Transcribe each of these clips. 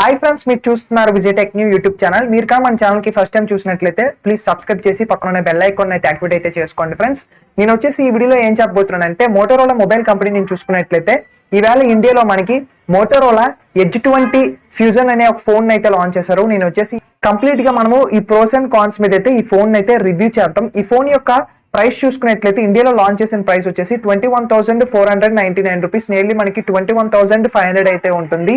Hi friends, మీరు చూస్తున్నారు Vijay tech new YouTube channel. మీరు కానీ మన ఛానల్ కి ఫస్ట్ టైం చూసినట్లయితే ప్లీజ్ సబ్స్క్రైబ్ చేసి పక్కన ఉన్న బెల్ ఐకాన్ అయితే యాక్టివేట్ అయితే చేసుకోండి ఫ్రెండ్స్. నేను వచ్చేసి ఈ వీడియోలో ఏం చెప్పబోతున్నానంటే, మోటోరోలా మొబైల్ కంపెనీ నేను చూసుకున్నట్లయితే ఈవేళ ఇండియాలో మనకి మోటోరోలా ఎడ్జ్ 20 ఫ్యూజన్ అనే ఒక ఫోన్ అయితే లాంచ్ చేశారు. నేను వచ్చేసి కంప్లీట్ గా మనము ఈ ప్రోస్ అండ్ కాన్స్ మీద అయితే ఈ ఫోన్ అయితే రివ్యూ చేద్దాం. ఈ ఫోన్ యొక్క ప్రైస్ చూసుకున్నట్లయితే ఇండియాలో లాంచ్ చేసిన ప్రైస్ వచ్చేసి 21,499 రూపీస్, నియర్లీ మనకి 21,500 అయితే ఉంటుంది.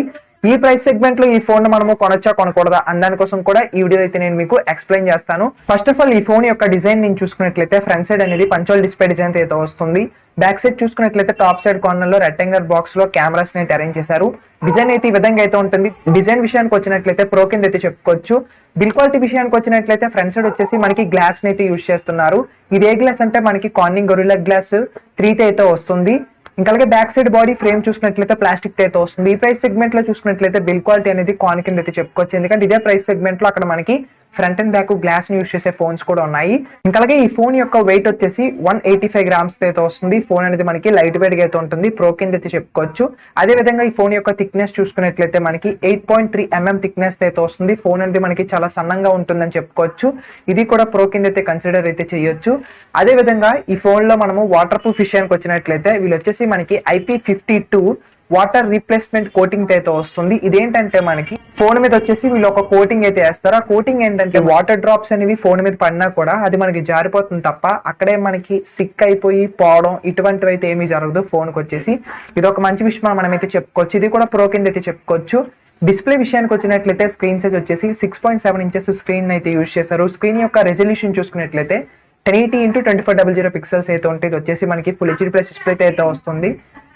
ఈ ప్రైస్ సెగ్మెంట్ లో ఈ ఫోన్ మనము కొనొచ్చా కొనకూడదా అన్న దానికోసం కూడా ఈ వీడియో అయితే నేను మీకు ఎక్స్ప్లెయిన్ చేస్తాను. ఫస్ట్ ఆఫ్ ఆల్ ఈ ఫోన్ యొక్క డిజైన్ నేను చూసుకున్నట్లయితే ఫ్రంట్ సైడ్ అనేది పంచోల్ డిస్ప్లే డిజైన్ అయితే వస్తుంది. బ్యాక్ సైడ్ చూసుకున్నట్లయితే టాప్ సైడ్ కార్నర్ లో రెక్టాంగులర్ బాక్స్ లో కెమెరాస్ ని అరేంజ్ చేశారు. డిజైన్ అయితే ఈ విధంగా అయితే ఉంటుంది. డిజైన్ విషయానికి వచ్చినట్లయితే ప్రో కింద అయితే చెప్పుకోవచ్చు. బిల్ క్వాలిటీ విషయానికి వచ్చినట్లయితే ఫ్రంట్ సైడ్ వచ్చేసి మనకి గ్లాస్ ని అయితే యూజ్ చేస్తున్నారు. ఇది ఏ గ్లాస్ అంటే మనకి కార్నింగ్ గొరిల్లా గ్లాస్ 3 అయితే వస్తుంది. ఇంకా అలాగే బ్యాక్ సైడ్ బాడీ ఫ్రేమ్ చూసుకున్నట్లయితే ప్లాస్టిక్ అయితే వస్తుంది. ఈ ప్రైస్ సెగ్మెంట్ లో చూసుకున్నట్లయితే బిల్ క్వాలిటీ అనేది కాన్ కింద అయితే చెప్పుకోవచ్చు. ఎందుకంటే ఇదే ప్రైస్ సెగ్మెంట్ లో అక్కడ మనకి ఫ్రంట్ అండ్ బ్యాక్ గ్లాస్ ని యూజ్ చేసే ఫోన్స్ కూడా ఉన్నాయి. ఇంకా అలాగే ఈ ఫోన్ యొక్క వెయిట్ వచ్చేసి 185 గ్రామ్స్ అయితే వస్తుంది. ఫోన్ అనేది మనకి లైట్ వెయిట్ గా అయితే ఉంటుంది, ప్రో కింద అయితే చెప్పుకోవచ్చు. అదే విధంగా ఈ ఫోన్ యొక్క థిక్నెస్ చూసుకున్నట్లయితే మనకి 8.3 mm థిక్నెస్ అయితే వస్తుంది. ఫోన్ అనేది మనకి చాలా సన్నంగా ఉంటుందని చెప్పుకోవచ్చు. ఇది కూడా ప్రో కింద అయితే కన్సిడర్ అయితే చేయొచ్చు. అదే విధంగా ఈ ఫోన్ లో మనము వాటర్ ప్రూఫ్ విషయానికి వచ్చినట్లయితే వీళ్ళు వచ్చేసి మనకి IP52 వాటర్ రీప్లేస్మెంట్ కోటింగ్ అయితే వస్తుంది. ఇదేంటంటే మనకి ఫోన్ మీద వచ్చేసి వీళ్ళు ఒక కోటింగ్ అయితే వేస్తారు. ఆ కోటింగ్ ఏంటంటే వాటర్ డ్రాప్స్ అనేవి ఫోన్ మీద పడినా కూడా అది మనకి జారిపోతుంది తప్ప అక్కడే మనకి సిక్ అయిపోయి పోవడం ఇటువంటివి అయితే ఏమీ జరగదు. ఫోన్ కి వచ్చేసి ఇది ఒక మంచి విషయం మనం అయితే చెప్పుకోవచ్చు. ఇది కూడా ప్రో కింద అయితే చెప్పుకోవచ్చు. డిస్ప్లే విషయానికి వచ్చినట్లయితే స్క్రీన్ సైజ్ వచ్చేసి 6.7 ఇంచెస్ స్క్రీన్ అయితే యూజ్ చేశారు. స్క్రీన్ యొక్క రెజల్యూషన్ చూసుకున్నట్లయితే 1080x2400 పిక్సెల్స్ అయితే ఉంటుంది. ఇది వచ్చేసి మనకి ఫుల్ హెచ్డీ ప్లస్ డిస్ప్లే అయితే వస్తుంది.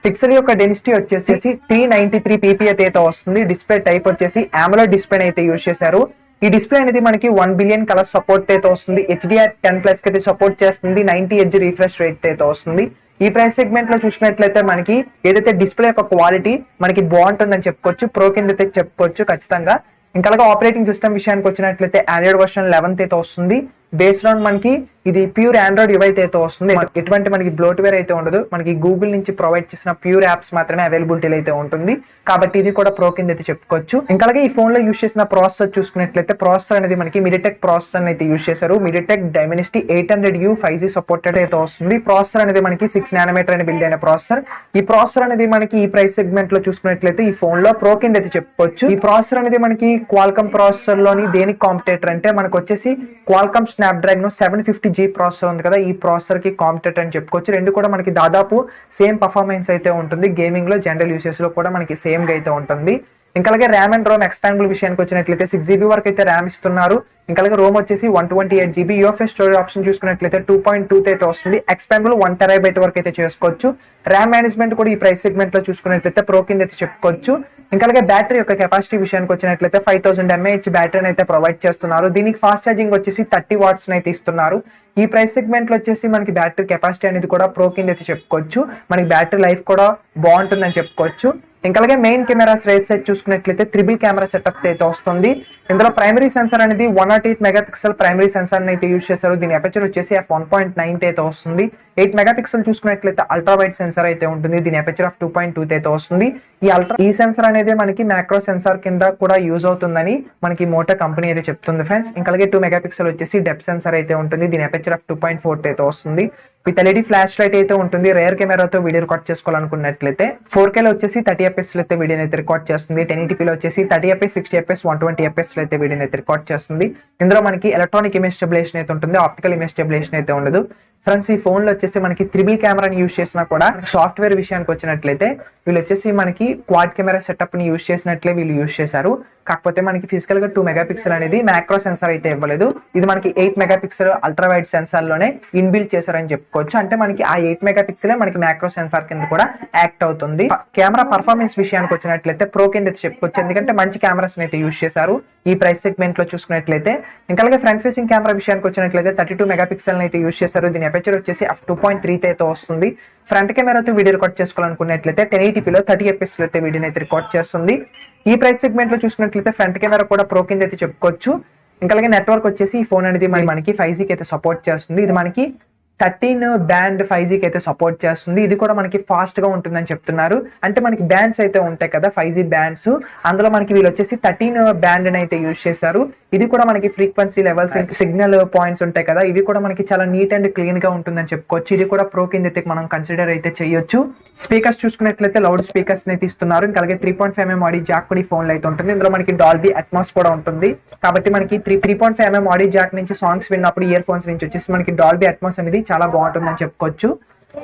పిక్సెల్ యొక్క డెన్సిటీ వచ్చేసి 393 ppi అయితే వస్తుంది. డిస్ప్లే టైప్ వచ్చేసి AMOLED డిస్ప్లే అయితే యూజ్ చేశారు. ఈ డిస్ప్లే అనేది మనకి 1 బిలియన్ కలర్ సపోర్ట్ అయితే వస్తుంది. HDR10+ కి అయితే సపోర్ట్ చేస్తుంది. 90 Hz రిఫ్రెష్ రేట్ అయితే వస్తుంది. ఈ ప్రైస్ సెగ్మెంట్ లో చూసినట్లయితే మనకి ఏదైతే డిస్ప్లే యొక్క క్వాలిటీ మనకి బాగుంటుందని చెప్పుకోవచ్చు. ప్రో కింద అయితే చెప్పుకోవచ్చు ఖచ్చితంగా. ఇంకా అలాగే ఆపరేటింగ్ సిస్టమ్ విషయానికి వచ్చినట్లయితే ఆండ్రాయిడ్ వర్షన్ 11 అయితే వస్తుంది. బేస్డ్ ఆన్ మనకి ఇది ప్యూర్ ఆండ్రాయిడ్ యువైతే అయితే వస్తుంది. ఎటువంటి మనకి బ్లోట్వేర్ అయితే ఉండదు. మనకి గూగుల్ నుంచి ప్రొవైడ్ చేసిన ప్యూర్ యాప్స్ మాత్రమే అవైలబిలిటీ అయితే ఉంటుంది. కాబట్టి ఇది కూడా ప్రో కింద అయితే చెప్పుకోవచ్చు. ఇంకా అలాగే ఈ ఫోన్ లో యూజ్ చేసిన ప్రాసెసర్ చూసుకున్నట్లయితే ప్రాసెసర్ అనేది మనకి MediaTek ప్రాసెసర్ అయితే యూజ్ చేశారు. MediaTek Dimensity 800U 5G supported అయితే వస్తుంది. ప్రాసెసర్ అనేది మనకి 6 nm అని బిల్డ్ అయిన ప్రాసెసర్. ఈ ప్రాసెసర్ అనేది మనకి ఈ ప్రైస్ సెగ్మెంట్ లో చూసుకున్నట్లయితే ఈ ఫోన్ లో ప్రో కింద అయితే చెప్పుకోవచ్చు. ఈ ప్రాసెసర్ అనేది మనకి క్వాల్కమ్ ప్రాసెసర్ లోని దేనికి కాంపిటేటర్ అంటే మనకు వచ్చేసి క్వాల్కమ్ స్నాప్డ్రాగన్ 750G ప్రాసెసర్ ఉంది కదా, ఈ ప్రాసెసర్ కి కాంపిటేటర్ అని చెప్పుకోవచ్చు. రెండు కూడా మనకి దాదాపు సేమ్ పర్ఫార్మెన్స్ అయితే ఉంటుంది. గేమింగ్ లో జనరల్ యూసెస్ లో కూడా మనకి సేమ్ గా అయితే ఉంటుంది. ఇంకా అలాగే ర్యామ్ అండ్ రోమ్ ఎక్స్పాండబుల్ విషయానికి వచ్చినట్లయితే 6GB వరకు అయితే ర్యామ్ ఇస్తున్నారు. ఇంకా అలాగే రోమ్ వచ్చేసి 128GB. UFS స్టోరేజ్ ఆప్షన్ చూసుకున్నట్లయితే 2.2 అయితే వస్తుంది. ఎక్స్పాండబుల్ 1 TB వరకు అయితే చేసుకోవచ్చు. ర్యామ్ మేనేజ్మెంట్ కూడా ఈ ప్రైస్ సెగ్మెంట్ లో చూసుకున్నట్లయితే ప్రో కింద అయితే చెప్పుకోవచ్చు. ఇంకా అలాగే బ్యాటరీ యొక్క కెపాసిటీ విషయానికి వచ్చినట్లయితే 5000 mAh బ్యాటరీని అయితే ప్రొవైడ్ చేస్తున్నారు. దీనికి ఫాస్ట్ ఛార్జింగ్ వచ్చేసి 30 watts అయితే ఇస్తున్నారు. ఈ ప్రైస్ సెగ్మెంట్ లో వచ్చేసి మనకి బ్యాటరీ కెపాసిటీ అనేది కూడా ప్రో కింద అయితే చెప్పుకోవచ్చు. మనకి బ్యాటరీ లైఫ్ కూడా బాగుంటుందని చెప్పుకోవచ్చు. ఇంకా అలాగే మెయిన్ కెమెరాస్ రైట్ సైడ్ చూసుకున్నట్లయితే ట్రిపుల్ కెమెరా సెటప్ అయితే వస్తుంది. ఇందులో ప్రైమరీ సెన్సార్ అనేది 108 మెగాపిక్సెల్ ప్రైమరీ సెన్సార్ అయితే యూజ్ చేశారు. దీని అపర్చర్ వచ్చేసి f1.9 అయితే వస్తుంది. 8 మెగాపిక్సెల్ చూసుకున్నట్లయితే అల్ట్రా వైడ్ సెన్సార్ అయితే ఉంటుంది. దీని అపర్చర్ 2.2 అయితే వస్తుంది. ఈ సెన్సార్ అనేది మనకి మ్యాక్రో సెన్సార్ కింద కూడా యూజ్ అవుతుందని మనకి మోటో కంపెనీ అయితే చెప్తుంది ఫ్రెండ్స్. ఇంకా అలాగే 2 మెగాపిక్సెల్ వచ్చేసి డెప్త్ సెన్సార్ అయితే ఉంటుంది. దీని అపర్చర్ 2.4 అయితే వస్తుంది. విత్ LED ఫ్లాష్ లైట్ అయితే ఉంటుంది. రేర్ కెమెరాతో వీడియో రికార్డ్ చేసుకోవాలనుకున్నట్లయితే 4K లో వచ్చేసి 30fps అయితే వీడియోని అయితే రికార్డ్ చేస్తుంది. 1080p లో వచ్చేసి 30fps 60fps 120fps అయితే వీడియోని అయితే రికార్డ్ చేస్తుంది. ఇందులో మనకి ఎలక్ట్రానిక్ ఇమేజ్ స్టెబిలైజేషన్ అయితే ఉంటుంది. ఆప్టికల్ ఇమేజ్ స్టెబిలైజేషన్ అయితే ఉండదు. ఫ్రెండ్స్ ఈ ఫోన్ లో వచ్చేసి మనకి 3B కెమెరాని యూజ్ చేసినా కూడా సాఫ్ట్వేర్ విషయానికి వచ్చినట్లయితే వీళ్ళు వచ్చేసి మనకి క్వాడ్ కెమెరా సెటప్ ని యూజ్ చేసినట్లే వీళ్ళు యూజ్ చేశారు. కాకపోతే మనకి ఫిజికల్ గా 2 మెగాపిక్సెల్ అనేది మ్యాక్రో సెన్సార్ అయితే ఇవ్వలేదు. ఇది మనకి 8 మెగాపిక్సెల్ అల్ట్రా వైడ్ సెన్సార్ లోనే ఇన్బిల్డ్ చేశారని చెప్పుకోవచ్చు. అంటే మనకి ఆ 8 మెగాపిక్సెల్ మనకి మ్యాక్రో సెన్సార్ కింద కూడా యాక్ట్ అవుతుంది. కెమెరా పర్ఫార్మెన్స్ విషయానికి వచ్చినట్లయితే ప్రో కింద అయితే చెప్పుకోవచ్చు. ఎందుకంటే మంచి కెమెరాస్ అయితే యూజ్ చేశారు ఈ ప్రైస్ సెగ్మెంట్ లో చూసుకున్నట్లయితే. ఇంకా అలాగే ఫ్రంట్ ఫేసింగ్ కెమెరా విషయానికి వచ్చినట్లయితే 32 మెగాపిక్సెల్ అయితే యూజ్ చేశారు. దీని అపర్చర్ వచ్చేసి f2.3 అయితే వస్తుంది. ఫ్రంట్ కెమెరాతో వీడియో రికార్డ్ చేసుకోవాలనుకున్నట్లయితే 1080p లో 30fps లో అయితే వీడియోని అయితే రికార్డ్ చేస్తుంది. ఈ ప్రైస్ సెగ్మెంట్ లో చూసుకున్నట్లయితే ఫ్రంట్ కెమెరా కూడా ప్రో కింద అయితే చెప్పుకోవచ్చు. ఇంకా అలాగే నెట్వర్క్ వచ్చేసి ఈ ఫోన్ అనేది మనకి 5G అయితే సపోర్ట్ చేస్తుంది. ఇది మనకి 13 బ్యాండ్ 5G కి అయితే సపోర్ట్ చేస్తుంది. ఇది కూడా మనకి ఫాస్ట్ గా ఉంటుందని చెప్తున్నారు. అంటే మనకి బ్యాండ్స్ అయితే ఉంటాయి కదా 5G బ్యాండ్స్, అందులో మనకి వీళ్ళు వచ్చేసి 13 బ్యాండ్ అయితే యూజ్ చేశారు. ఇది కూడా మనకి ఫ్రీక్వెన్సీ లెవెల్స్, సిగ్నల్ పాయింట్స్ ఉంటాయి కదా, ఇవి కూడా మనకి చాలా నీట్ అండ్ క్లీన్ గా ఉంటుందని చెప్పుకోవచ్చు. ఇది కూడా ప్రో కింద అయితే మనం కన్సిడర్ అయితే చేయొచ్చు. స్పీకర్స్ చూసుకున్నట్లయితే లౌడ్ స్పీకర్స్ అయితే ఇస్తున్నారు. ఇంకా అలాగే 3.5mm ఆడియో జాక్ కూడా ఈ ఫోన్ లో అయితే ఉంటుంది. ఇందులో మనకి డాల్బీ అట్మాస్ కూడా ఉంటుంది. కాబట్టి మనకి 3.5mm ఆడియో జాక్ నుంచి సాంగ్స్ విన్నప్పుడు ఇయర్ ఫోన్స్ నుంచి వచ్చేసి మనకి డాల్బీ అట్మాస్ అనేది చాలా బాగుంటుందని చెప్పుకోవచ్చు.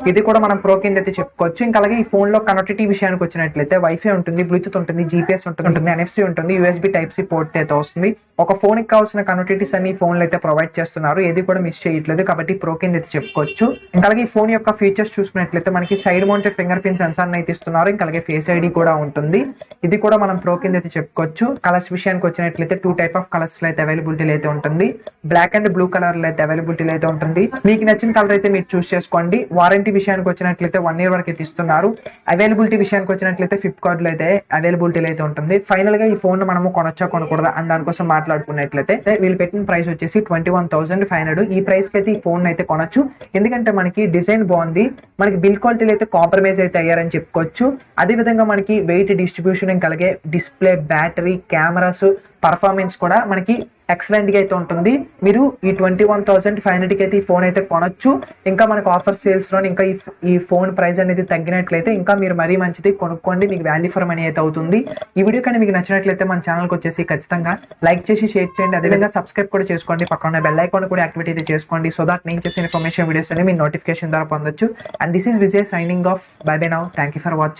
ఇది కూడా మనం ప్రో కింద అయితే చెప్పుకోవచ్చు. ఇంకా అలాగే ఈ ఫోన్ లో కనెక్టివిటీ విషయానికి వచ్చినట్లయితే వైఫై ఉంటుంది, బ్లూటూత్ ఉంటుంది, GPS ఉంటుంది, NFC ఉంటుంది, USB Type-C పోర్ట్ అయితే వస్తుంది. ఒక ఫోన్ కి కావాల్సిన కనెక్టివిటీస్ అన్ని ఫోన్ లో అయితే ప్రొవైడ్ చేస్తున్నారు. ఏది కూడా మిస్ చేయట్లేదు, కాబట్టి ప్రో కింద అయితే చెప్పుకోవచ్చు. ఇంకా అలాగే ఈ ఫోన్ యొక్క ఫీచర్స్ చూసుకున్నట్లయితే మనకి side mounted finger print censor అయితే ఇస్తున్నారు. ఇంకా అలాగే ఫేస్ ఐడి కూడా ఉంటుంది. ఇది కూడా మనం ప్రో కింద అయితే చెప్పుకోవచ్చు. కలర్స్ విషయానికి వచ్చినట్లయితే 2 టైప్ ఆఫ్ కలర్స్ లో అయితే అవైలబిలిటీ అయితే ఉంటుంది. బ్లాక్ అండ్ బ్లూ కలర్ లో అయితే అవైలబిలిటీ అయితే ఉంటుంది. మీకు నచ్చిన కలర్ అయితే మీరు చూస్ చేసుకోండి. వారంటీ విషయానికి వచ్చినట్లయితే 1 year వరకు అయితే ఇస్తున్నారు. అవైలబిలిటీ విషయానికి వచ్చినట్లయితే ఫ్లిప్కార్ట్ లో అయితే అవైలబిలిటీ అయితే ఉంటుంది. ఫైనల్ గా ఈ ఫోన్ మనము కొనొచ్చా కొనకూడదా అని దానికోసం మాట్లాడుకున్నట్లయితే వీళ్ళు పెట్టిన ప్రైస్ వచ్చేసి 21,500. ఈ ప్రైస్ కి అయితే ఈ ఫోన్ అయితే కొనొచ్చు. ఎందుకంటే మనకి డిజైన్ బాగుంది, మనకి బిల్ క్వాలిటీలో అయితే కాంప్రమైజ్ అయితే అయ్యారని చెప్పుకోవచ్చు. అదే విధంగా మనకి వెయిట్ డిస్ట్రిబ్యూషన్, ఇంకా అలాగే డిస్ప్లే, బ్యాటరీ, కెమెరాస్, పర్ఫార్మెన్స్ కూడా మనకి ఎక్సలెంట్ గా అయితే ఉంటుంది. మీరు ఈ 21,500 కి అయితే ఈ ఫోన్ అయితే కొనొచ్చు. ఇంకా మనకు ఆఫర్ సేల్స్ లో ఇంకా ఈ ఫోన్ ప్రైస్ అనేది తగ్గినట్లయితే ఇంకా మీరు మరీ మంచిది కొనుక్కోండి, మీకు వాల్యూ ఫర్ మనీ అయితే అవుతుంది. ఈ వీడియో కానీ మీకు నచ్చినట్లయితే మన ఛానల్కి వచ్చేసి ఖచ్చితంగా లైక్ చేసి షేర్ చేయండి. అదేవిధంగా సబ్స్క్రైబ్ కూడా చేసుకోండి, పక్కన బెల్ ఐకాన్ కూడా యాక్టివేట్ అయితే చేసుకోండి. సో దట్ నేను చేసే ఇన్ఫర్మేషన్ వీడియోస్ అని మీ నోటిఫికేషన్ ద్వారా పొందొచ్చు. And this is Vijay signing off. By by now. Thank you for watching.